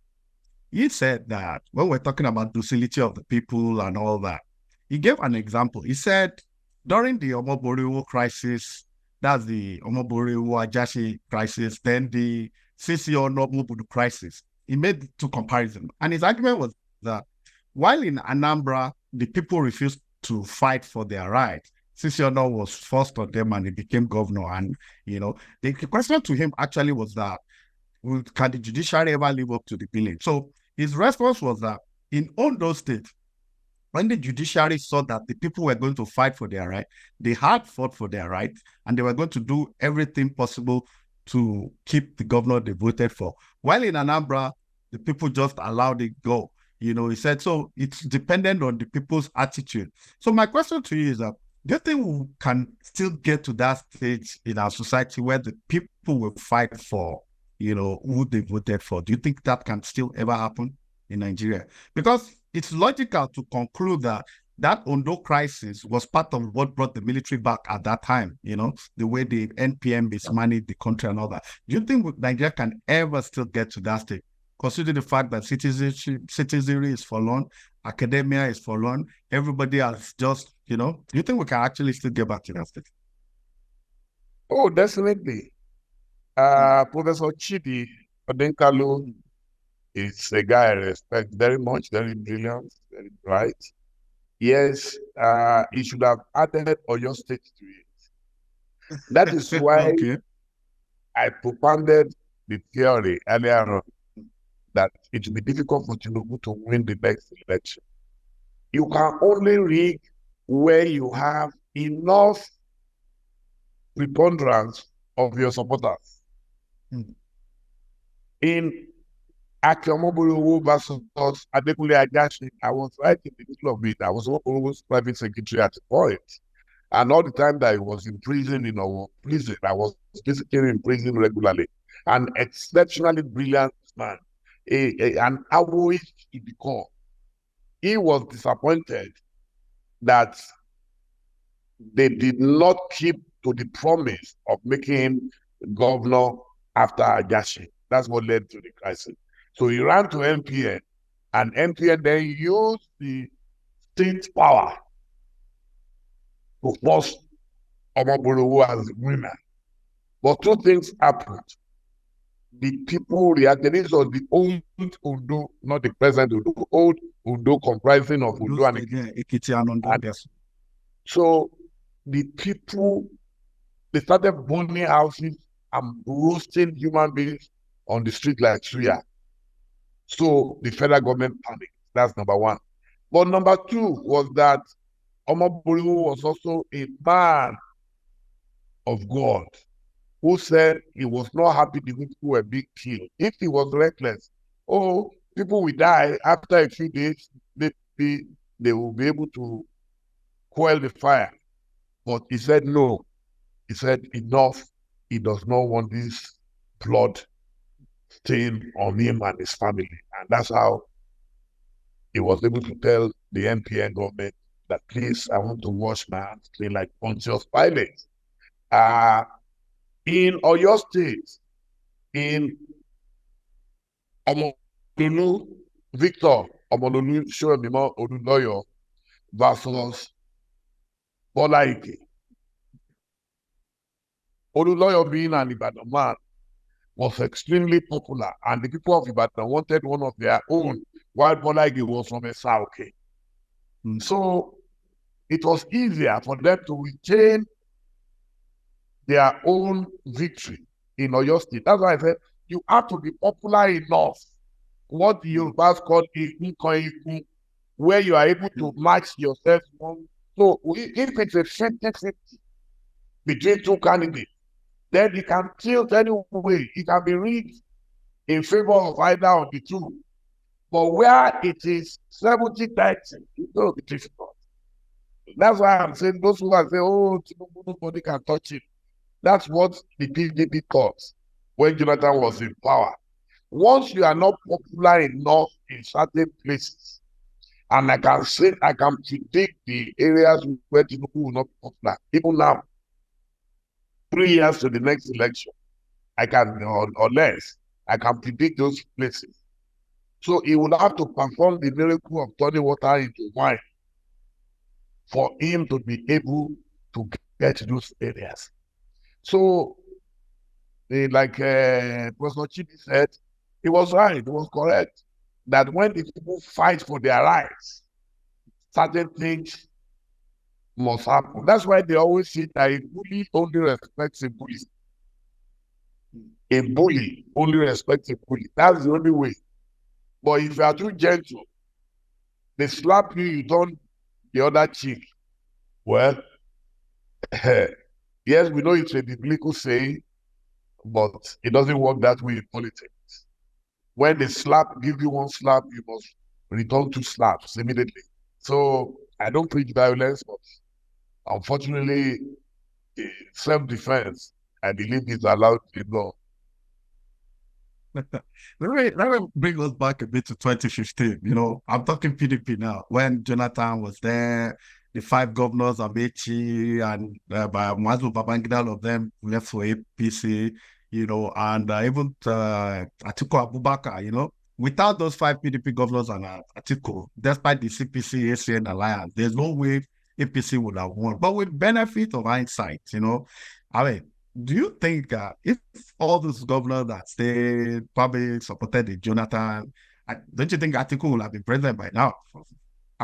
he said that when we're talking about docility of the people and all that, he gave an example. He said during the Omoboriwo crisis, that's the Omoboriwo Ajashi crisis, then the Sisi Mobudu crisis, he made two comparisons. And his argument was that while in Anambra, the people refused to fight for their rights, Sisi was forced on them and he became governor. And, the question to him actually was that, can the judiciary ever live up to the billing? So his response was that in Ondo State, when the judiciary saw that the people were going to fight for their right, they had fought for their right, and they were going to do everything possible to keep the governor they voted for. While in Anambra, the people just allowed it go. He said, so it's dependent on the people's attitude. So my question to you is that, do you think we can still get to that stage in our society where the people will fight for who they voted for. Do you think that can still ever happen in Nigeria? Because it's logical to conclude that Ondo crisis was part of what brought the military back at that time, the way the NPM mismanaged the country and all that. Do you think Nigeria can ever still get to that state? Considering the fact that citizenry is forlorn, academia is forlorn, everybody has just, do you think we can actually still get back to that state? Oh, definitely. Professor Chidi Odenkalu is a guy I respect very much, very brilliant, very bright. Yes, he should have added Oyo State to it. That is why Okay. I propounded the theory earlier on that it will be difficult for Tinubu to win the next election. You can only rig where you have enough preponderance of your supporters. In Akeomoburu versus Adekunle Ajasin, I was right in the middle of it. I was always private secretary at the point. And all the time that I was in prison, I was basically in prison regularly. An exceptionally brilliant man, an heroist to the core. He was disappointed that they did not keep to the promise of making him governor after Ajasin. That's what led to the crisis. So he ran to MPN, and MPN then used the state power to force Omoburu as winner. But two things happened. The people reacted. This was the old Undo, not the present Undo, old Undo comprising of Undo and Ekiti and Ondo. Yes. So the people, they started burning houses and roasting human beings on the street like suya. So the federal government panicked. That's number one. But number two was that Omobolu was also a man of God who said he was not happy the people were being killed. If he was reckless, people will die after a few days, maybe they will be able to quell the fire. But he said no. He said enough. He does not want this blood stain on him and his family. And that's how he was able to tell the NPN government that, please, I want to wash my hands clean like Pontius Pilate. In Oyo State, in Omololu, Victor Omololu Shoemimo Odunoyo versus Bola Ige. Odunoyo, being an Ibadan man, was extremely popular, and the people of Ibadan wanted one of their own, while Bola Ige was from Esauke. So it was easier for them to retain their own victory in Oyo State. That's why I said you have to be popular enough, what the Yorubas call Ikun, where you are able to match yourself. So if it's a 50-50 between two candidates, then it can tilt any way. It can be rigged in favor of either of the two. But where it is 70-30, it will be difficult. That's why I'm saying those who are saying, nobody can touch it. That's what the PDP thought when Jonathan was in power. Once you are not popular enough in certain places, and I can predict the areas where people will not be popular, even now, 3 years to the next election, or less, I can predict those places. So he will have to perform the miracle of turning water into wine for him to be able to get to those areas. So, like Professor Chidi said, he was right, he was correct, that when the people fight for their rights, certain things must happen. That's why they always say that a bully only respects a bully. A bully only respects a bully. That's the only way. But if you are too gentle, they slap you, you turn the other cheek. Well, yes, we know it's a biblical saying, but it doesn't work that way in politics. When they give you one slap, you must return 2 slaps immediately. So I don't preach violence, but unfortunately, self-defense, I believe, is allowed in law. Let me bring us back a bit to 2015. I'm talking PDP now. When Jonathan was there, the five governors, Amechi and Mazu Babangida, all of them left for APC, and even Atiku Abubakar, without those five PDP governors and Atiku, despite the CPC, ACN alliance, there's no way APC would have won. But with benefit of hindsight, I mean, do you think if all those governors that stayed probably supported the Jonathan, don't you think Atiku would have been president by now?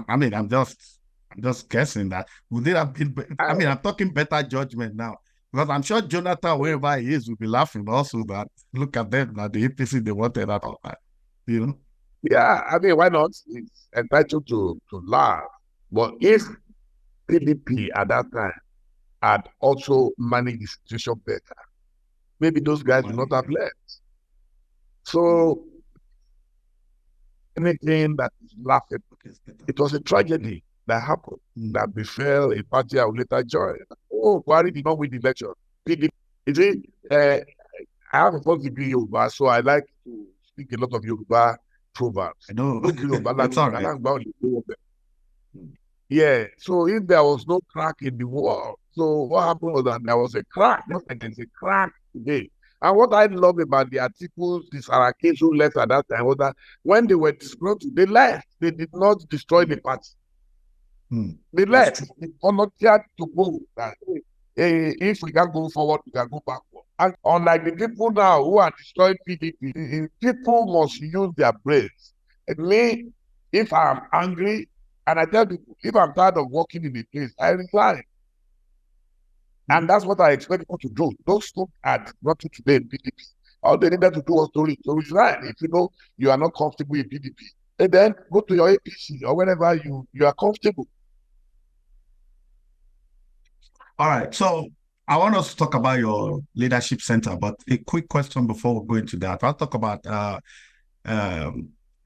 I mean, I'm just guessing that would it have been? I mean, I'm talking better judgment now because I'm sure Jonathan, wherever he is, will be laughing also that look at them, that the APC they wanted at all that, Yeah, I mean, why not? It's entitled to laugh. But if PDP at that time had also managed the situation better, maybe those guys would not have left. So anything that is laughable, it was a tragedy that happened that befell a party I would later join. Oh, Buhari did not win the election. PDP, you see, I have a first degree Yoruba, so I like to speak a lot of Yoruba proverbs. I know. Yoruba, That's all right. Yeah, so if there was no crack in the wall, so what happened was that there was a crack, not like there's a crack today. And what I love about the articles, these Arakes who left at that time was that when they were disgruntled, they left. They did not destroy the party. They left. They volunteered to go. If we can go forward, we can go backward. And unlike the people now who are destroying PDP, people must use their brains. And me, if I'm angry, and I tell people, if I'm tired of working in a place, I resign. And that's what I expect people to do. Those who had brought you today in PDP, all they needed to do was to resign. If you know you are not comfortable in PDP, and then go to your APC or wherever you are comfortable. All right. So I want us to talk about your leadership center, but a quick question before we go into that. I'll talk about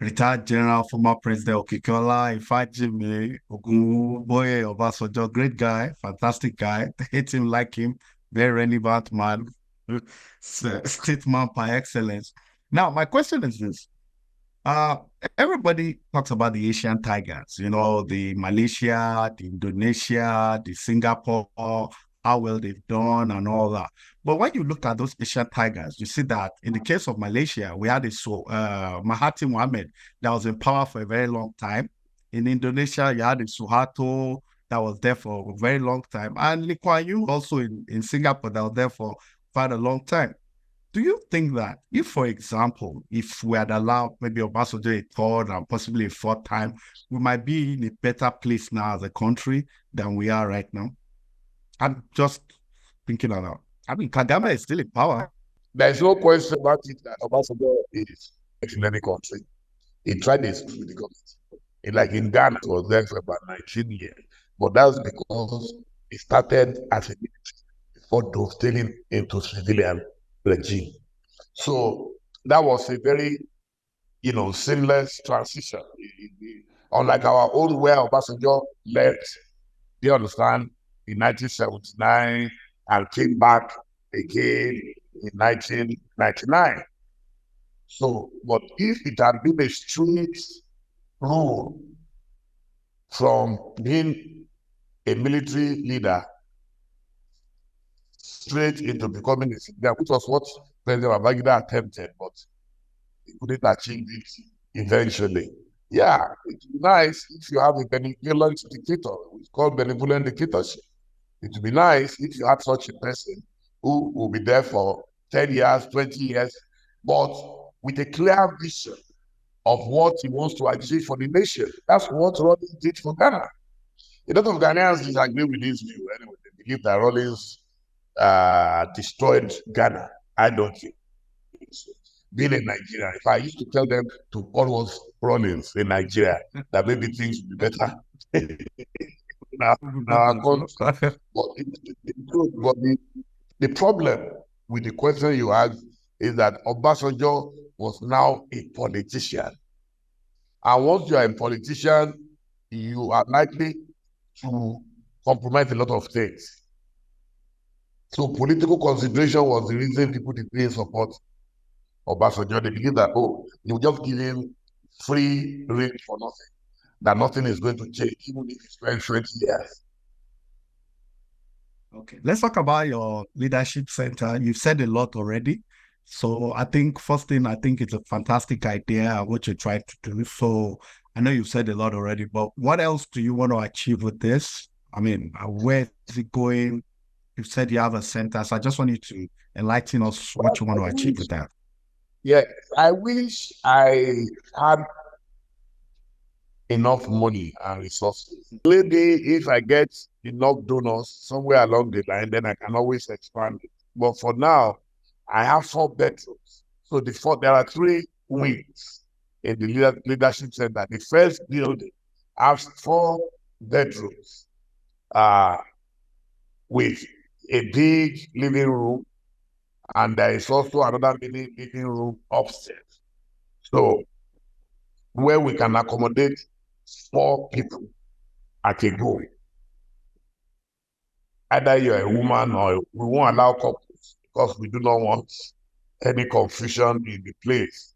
retired General, former President Okikeola, Ifajimi, Ogunboye Obasanjo, great guy, fantastic guy. Hate him, like him, very relevant man, statesman par excellence. Now, my question is this. Everybody talks about the Asian tigers, the Malaysia, the Indonesia, the Singapore, how well they've done and all that. But when you look at those Asian tigers, you see that in the case of Malaysia, we had Mahathir Mohamad that was in power for a very long time. In Indonesia, you had Suharto that was there for a very long time. And Lee Kuan Yew also in Singapore that was there for quite a long time. Do you think that if, for example, if we had allowed maybe Obasanjo a third and possibly a fourth time, we might be in a better place now as a country than we are right now? I'm just thinking aloud. I mean, Kagame is still in power. There's no question about it that Obasanjo is in any country. He tried this with the government. Like in Ghana, he was there for about 19 years. But that's because he started as a military before dovetailing into civilian regime. So that was a very, seamless transition. Unlike our own where Obasanjo left, do you understand, in 1979 and came back again in 1999. So, but if it had been a straight rule from being a military leader straight into becoming a civilian, which was what President Babangida attempted, but he couldn't achieve it eventually. Yeah, it's nice if you have a benevolent dictator. It's called benevolent dictatorship. It would be nice if you had such a person who will be there for 10 years, 20 years, but with a clear vision of what he wants to achieve for the nation. That's what Rawlings did for Ghana. A lot of Ghanaians disagree with this view. Anyway, they believe that Rawlings destroyed Ghana. I don't think so. Being in Nigeria, if I used to tell them to follow Rawlings in Nigeria, that maybe things would be better. But the problem with the question you asked is that Obasanjo was now a politician. And once you are a politician, you are likely to compromise a lot of things. So political consideration was the reason people didn't support Obasanjo, they believe that, oh, you just give him free reign for nothing, that nothing is going to change, even if it's 20 years. Okay, let's talk about your leadership center. You've said a lot already. So I think first thing, I think it's a fantastic idea of what you're trying to do. So I know you've said a lot already, but what else do you want to achieve with this? I mean, where is it going? You said you have a center, so I just want you to enlighten us what you want to achieve with that. Yeah, I wish I had enough money and resources. Maybe if I get enough donors somewhere along the line, then I can always expand it. But for now, I have 4 bedrooms. So there are 3 wings in the leadership center. The first building has 4 bedrooms with a big living room, and there is also another mini living room upstairs. So where we can accommodate 4 people at a go. Either you're a woman or we won't allow couples because we do not want any confusion in the place.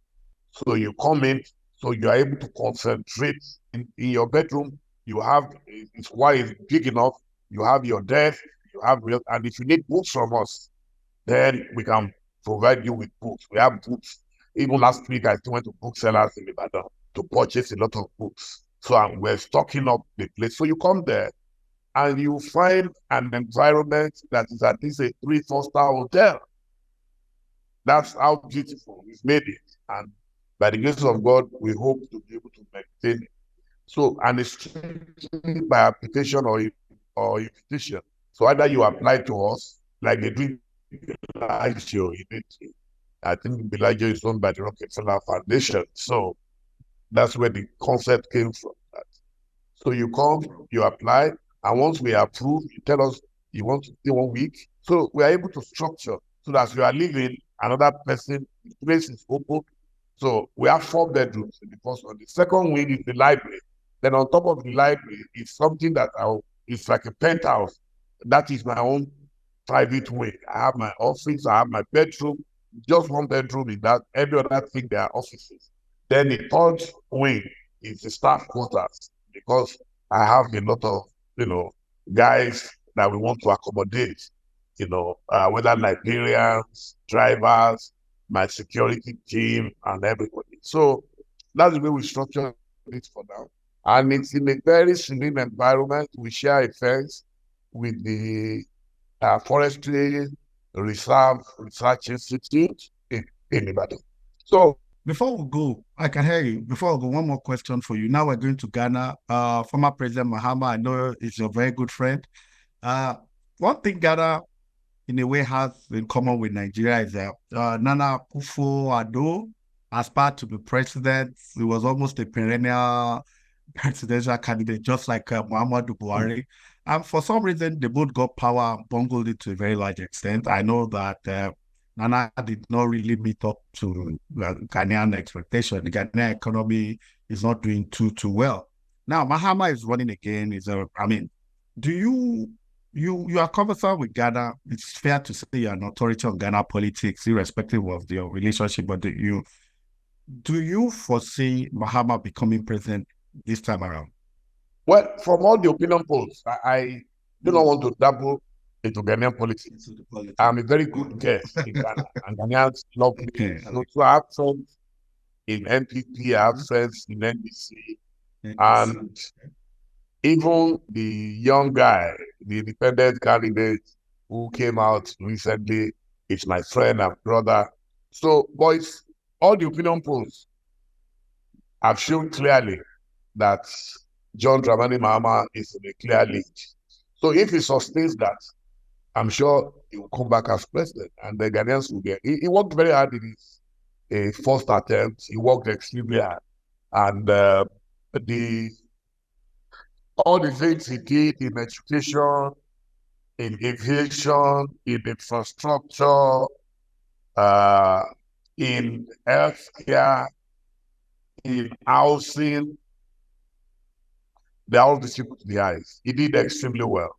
So you come in, so you are able to concentrate in your bedroom. You have, it's why it's big enough. You have your desk, and if you need books from us, then we can provide you with books. We have books. Even last week, I went to booksellers in Ibadan to purchase a lot of books. So we're stocking up the place. So you come there and you find an environment that is at least a 3-4 star hotel. That's how beautiful we've made it. And by the grace of God, we hope to be able to maintain it. So, and it's strictly by application or invitation. So either you apply to us, like they do Bellagio. I think Bellagio is owned by the Rockefeller Foundation. So that's where the concept came from. So you come, you apply, and once we approve, you tell us you want to stay 1 week. So we are able to structure so that you are leaving, another person, the place is open. So we have 4 bedrooms in the first one. The second wing is the library. Then on top of the library is something that it's like a penthouse. That is my own private wing. I have my office, I have my bedroom, just 1 bedroom in that. Every other thing, there are offices. Then the third wing is the staff quarters, because I have a lot of, guys that we want to accommodate, whether Nigerians, drivers, my security team, and everybody. So that's the way we structure it for now. And it's in a very serene environment. We share a fence with the Forestry Research Institute in Ibadan. So before we go, I can hear you. Before we go, one more question for you. Now we're going to Ghana. Former President Mahama, I know is your very good friend. One thing Ghana, in a way, has in common with Nigeria is that Nana Akufo-Addo aspired to be president. He was almost a perennial presidential candidate, just like Muhammadu Buhari. And for some reason, they both got power and bungled it to a very large extent. I know that Nana did not really meet up to Ghanaian expectation. The Ghanaian economy is not doing too well. Now, Mahama is running again. Do you are conversant with Ghana? It's fair to say you're an authority on Ghana politics, irrespective of your relationship. But do you foresee Mahama becoming president this time around? Well, from all the opinion polls, I do not want to dabble into Ghanaian politics. I'm a very good guest in Ghana, and Ghanaians love me. Okay. So I have friends in NPP, I have friends in NDC, and even the young guy, the independent candidate who came out recently, is my friend and brother. So, boys, all the opinion polls have shown clearly that John Dramani Mahama is in a clear lead. So if he sustains that, I'm sure he will come back as president, and the Ghanaians will get. He worked very hard in his first attempt. He worked extremely hard, and all the things he did in education, in aviation, in infrastructure, in healthcare, in housing, they are all visible to the eyes. He did extremely well,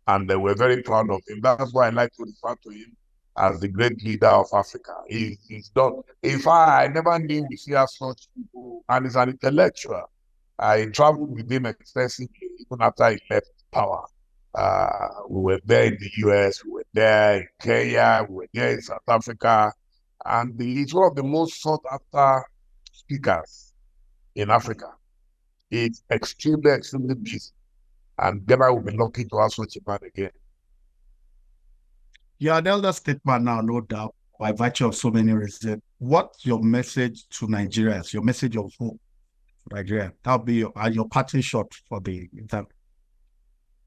and we're very proud of him. That's why I like to refer to him as the great leader of Africa. He's done. In fact, I never knew we see as such people, and he's an intellectual. I traveled with him extensively even after he left power. We were there in the US, we were there in Kenya, we were there in South Africa, and he's one of the most sought after speakers in Africa. It's extremely busy, and Ghana will be lucky to have such a man again. You're an elder statesman now, no doubt, by virtue of so many reasons. What's your message to Nigerians? Your message of hope to Nigeria? That'll be your parting shot for the exam.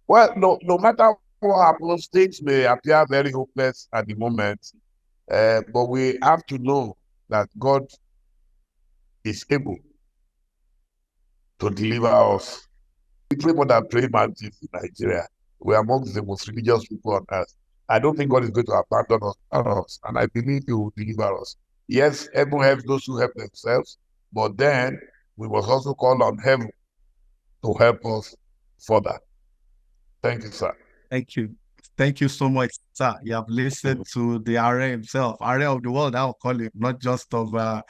Well, no matter what happens, things may appear very hopeless at the moment, but we have to know that God is able to deliver us. We pray more than praying mantis in Nigeria. We are amongst the most religious people on earth. I don't think God is going to abandon us, and I believe He will deliver us. Yes, heaven helps those who help themselves, but then we must also call on heaven to help us further. Thank you, sir. Thank you. Thank you so much, sir. You have listened to the Aare himself, Aare of the world, I'll call him, not just of a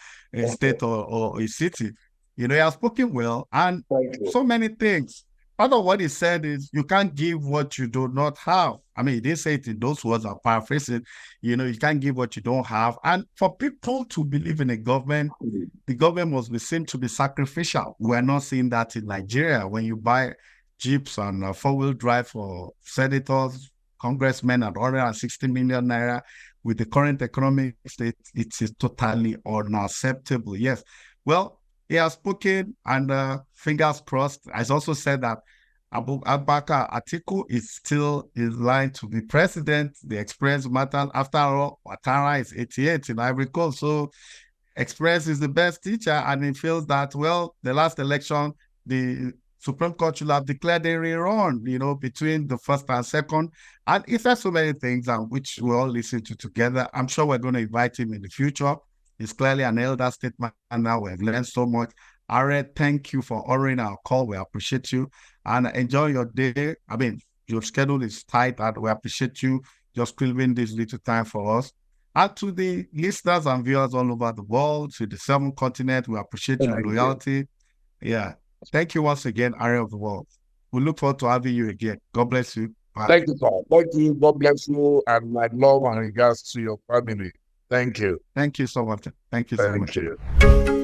state or a city. You know, he has spoken well, and so many things. Part of what he said is, you can't give what you do not have. I mean, he didn't say it in those words, I'm paraphrasing. You know, you can't give what you don't have. And for people to believe in a government, the government must be seen to be sacrificial. We're not seeing that in Nigeria. When you buy jeeps and four-wheel drive for senators, congressmen at 160 million naira, with the current economic state, it is totally unacceptable. Yes. Well, he has spoken, and fingers crossed. He's also said that Abubakar Atiku is still in line to be president. The experience matters. After all, Ouattara is 88 in Ivory Coast. So experience is the best teacher, and he feels that, well, the last election, the Supreme Court should have declared a rerun, you know, between the first and second. And he said so many things, and which we all listen to together. I'm sure we're going to invite him in the future. He's clearly an elder statesman, and now we've learned so much. Aare, thank you for honoring our call. We appreciate you, and enjoy your day. I mean, your schedule is tight, and we appreciate you just clearing this little time for us. And to the listeners and viewers all over the world, to the 7 continents, we appreciate your loyalty. Yeah. Thank you once again, Aare of the world. We look forward to having you again. God bless you. Bye. Thank you, sir. Thank you. God bless you, and my love and regards to your family. Thank you. Thank you so much. Thank you so much. Thank you.